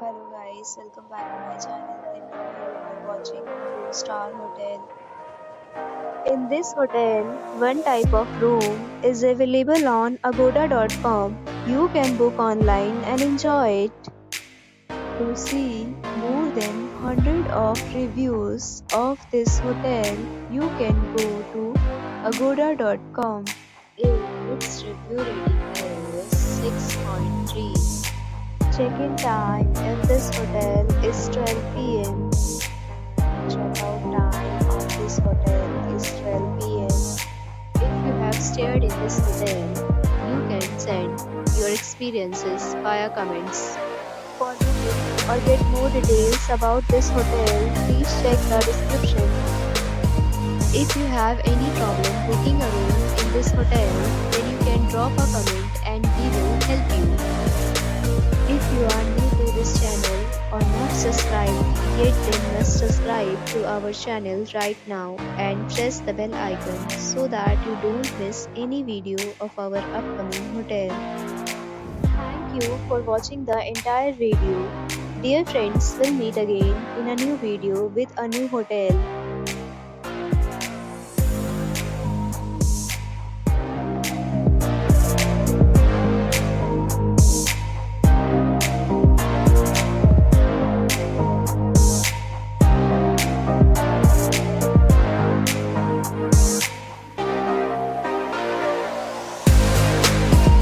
Hello guys, welcome back to my channel and now you are watching a 4-star hotel. In this hotel, one type of room is available on agoda.com. You can book online and enjoy it. To see more than 100 of reviews of this hotel, you can go to agoda.com. Its review rating is 6.3. Check-in time in this hotel is 12 p.m. Check-out time of this hotel is 12 p.m. If you have stayed in this hotel, you can send your experiences via comments. For booking or get more details about this hotel, please check the description. If you have any problem booking a room in this hotel, then you can drop a comment and we will help you. If you are new to this channel or not subscribed yet, then must subscribe to our channel right now and press the bell icon so that you don't miss any video of our upcoming hotel. Thank you for watching the entire video. Dear friends, we'll meet again in a new video with a new hotel.